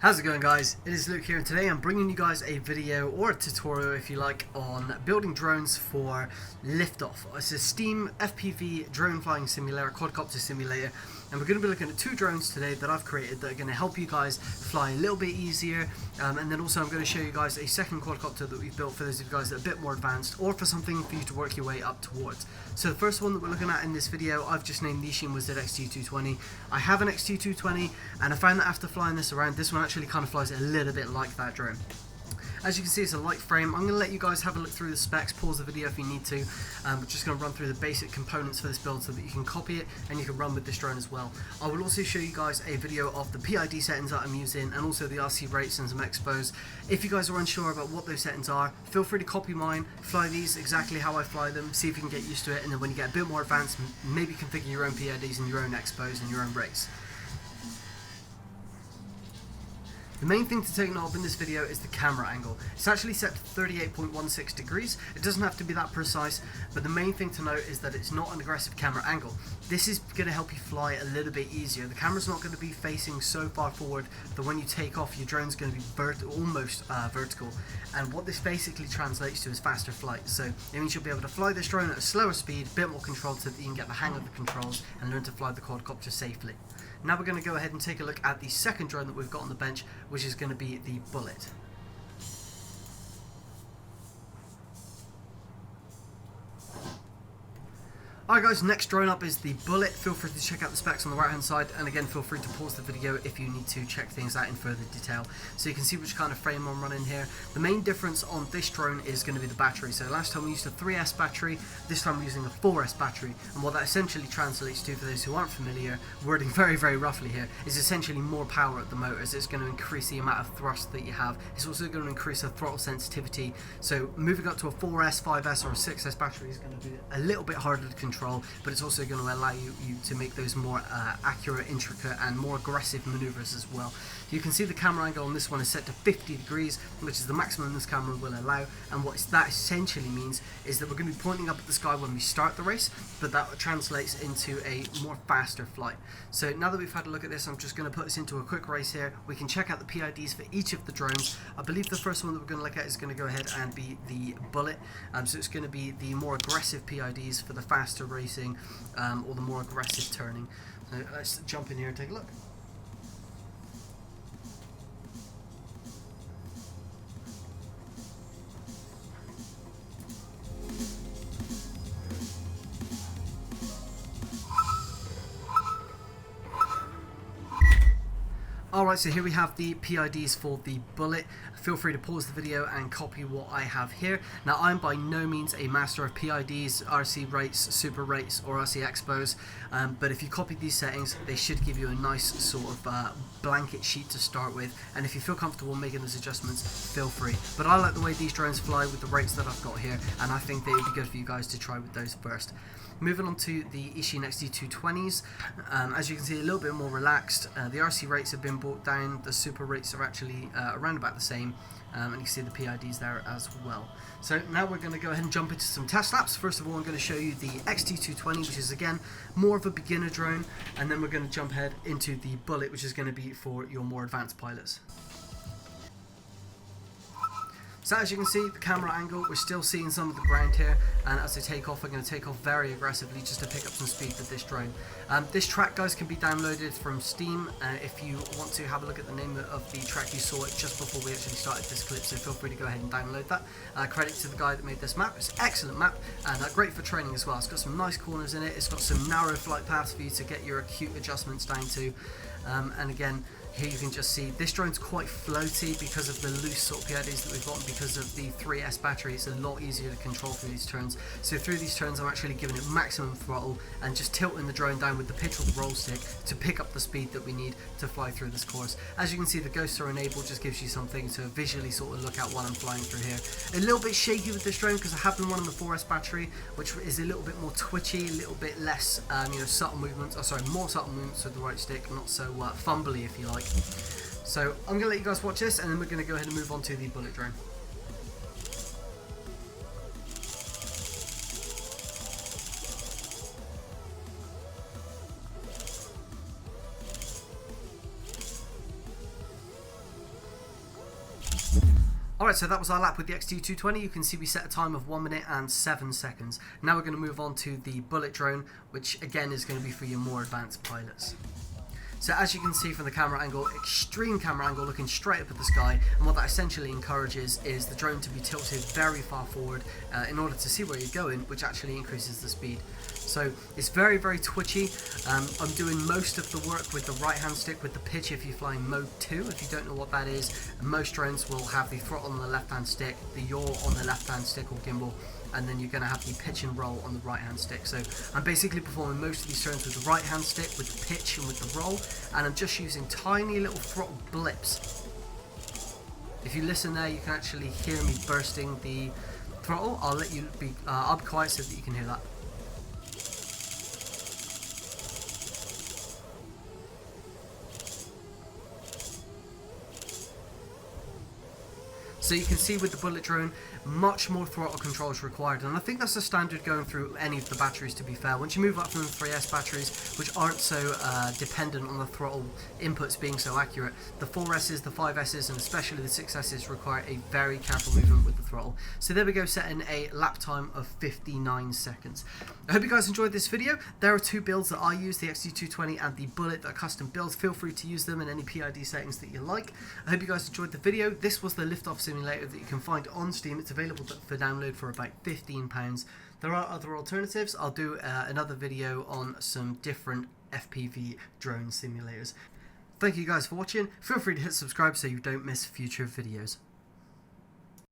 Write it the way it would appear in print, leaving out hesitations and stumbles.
How's it going, guys? It is Luke here, and today I'm bringing you guys a video, or a tutorial if you like, on building drones for Liftoff. It's a Steam FPV drone flying simulator, quadcopter simulator, and we're going to be looking at two drones today that I've created that are going to help you guys fly a little bit easier, and then also I'm going to show you guys a second quadcopter that we've built for those of you guys that are a bit more advanced, or for something for you to work your way up towards. So the first one that we're looking at in this video, I've just named the Ishin Wizard XT220. I have an XT220, and I found that after flying this around, this one actually kind of flies a little bit like that drone. As you can see, it's a light frame. I'm going to let you guys have a look through the specs, pause the video if you need to. We're just going to run through the basic components for this build so that you can copy it and you can run with this drone as well. I will also show you guys a video of the PID settings that I'm using and also the RC rates and some expos. If you guys are unsure about what those settings are, feel free to copy mine, fly these exactly how I fly them, see if you can get used to it, and then when you get a bit more advanced, maybe configure your own PIDs and your own expos and your own rates. The main thing to take note of in this video is the camera angle. It's actually set to 38.16 degrees. It doesn't have to be that precise, but the main thing to note is that it's not an aggressive camera angle. This is going to help you fly a little bit easier. The camera's not going to be facing so far forward that when you take off, your drone's going to be almost vertical. And what this basically translates to is faster flight. So it means you'll be able to fly this drone at a slower speed, a bit more controlled, so that you can get the hang of the controls and learn to fly the quadcopter safely. Now we're going to go ahead and take a look at the second drone that we've got on the bench, which is going to be the Bullet. Alright guys, next drone up is the Bullet. Feel free to check out the specs on the right hand side, and again feel free to pause the video if you need to check things out in further detail so you can see which kind of frame I'm running here. The main difference on this drone is going to be the battery. So last time we used a 3S battery, this time we're using a 4S battery, and what that essentially translates to, for those who aren't familiar, wording very roughly here, is essentially more power at the motors. It's going to increase the amount of thrust that you have. It's also going to increase the throttle sensitivity, so moving up to a 4S, 5S or a 6S battery is going to be a little bit harder to control, but it's also going to allow you to make those more accurate, intricate and more aggressive maneuvers as well. You can see the camera angle on this one is set to 50 degrees, which is the maximum this camera will allow, and what that essentially means is that we're going to be pointing up at the sky when we start the race, but that translates into a more faster flight. So now that we've had a look at this, I'm just going to put this into a quick race here. We can check out the PIDs for each of the drones. I believe the first one that we're going to look at is going to go ahead and be the Bullet. So it's going to be the more aggressive PIDs for the faster racing, or the more aggressive turning. So let's jump in here and take a look. Alright, so here we have the PIDs for the Bullet. Feel free to pause the video and copy what I have here. Now, I'm by no means a master of PIDs, RC rates, super rates or RC expos, but if you copy these settings, they should give you a nice sort of blanket sheet to start with, and if you feel comfortable making those adjustments, feel free. But I like the way these drones fly with the rates that I've got here, and I think they would be good for you guys to try with those first. Moving on to the Ishin XT220s, as you can see, a little bit more relaxed. The RC rates have been brought down, the super rates are actually around about the same, and you can see the PIDs there as well. So now we're going to go ahead and jump into some test laps. First of all, I'm going to show you the XT220, which is again more of a beginner drone, and then we're going to jump ahead into the Bullet, which is going to be for your more advanced pilots. So as you can see, the camera angle, we're still seeing some of the ground here, and as I take off, I'm going to take off very aggressively just to pick up some speed with this drone. This track, guys, can be downloaded from Steam. If you want to have a look at the name of the track, you saw it just before we actually started this clip, so feel free to go ahead and download that. Credit to the guy that made this map. It's an excellent map, and great for training as well. It's got some nice corners in it, it's got some narrow flight paths for you to get your acute adjustments down to, and again, here you can just see this drone's quite floaty because of the loose sort of PIDs that we've got, and because of the 3S battery. It's a lot easier to control through these turns. So through these turns, I'm actually giving it maximum throttle and just tilting the drone down with the pitch or the roll stick to pick up the speed that we need to fly through this course. As you can see, the ghosts are enabled, just gives you something to visually sort of look at while I'm flying through here. A little bit shaky with this drone because I have been running the 4S battery, which is a little bit more twitchy, a little bit less, subtle movements. Oh, sorry, more subtle movements with the right stick, not so fumbly, if you like. So I'm going to let you guys watch this, and then we're going to go ahead and move on to the Bullet drone. Alright, so that was our lap with the XT220. You can see we set a time of 1 minute and 7 seconds. Now we're going to move on to the Bullet drone, which again is going to be for your more advanced pilots. So as you can see from the camera angle, extreme camera angle, looking straight up at the sky, and what that essentially encourages is the drone to be tilted very far forward in order to see where you're going, which actually increases the speed. So it's very, very twitchy. I'm doing most of the work with the right hand stick with the pitch if you're flying mode 2. If you don't know what that is, most drones will have the throttle on the left hand stick, the yaw on the left hand stick or gimbal, and then you're going to have the pitch and roll on the right hand stick. So I'm basically performing most of these turns with the right hand stick, with the pitch and with the roll, and I'm just using tiny little throttle blips. If you listen there, you can actually hear me bursting the throttle. I'll let you be, I'll be quiet so that you can hear that. So you can see with the Bullet drone, much more throttle control is required, and I think that's the standard going through any of the batteries, to be fair. Once you move up from the 3S batteries, which aren't so dependent on the throttle inputs being so accurate, the 4Ss, the 5Ss, and especially the 6Ss require a very careful movement with the throttle. So there we go, setting a lap time of 59 seconds. I hope you guys enjoyed this video. There are two builds that I use, the XT220 and the Bullet, that are custom builds. Feel free to use them in any PID settings that you like. I hope you guys enjoyed the video. This was the Liftoff simulator that you can find on Steam. It's available for download for about £15. There are other alternatives. I'll do another video on some different FPV drone simulators. Thank you guys for watching. Feel free to hit subscribe so you don't miss future videos.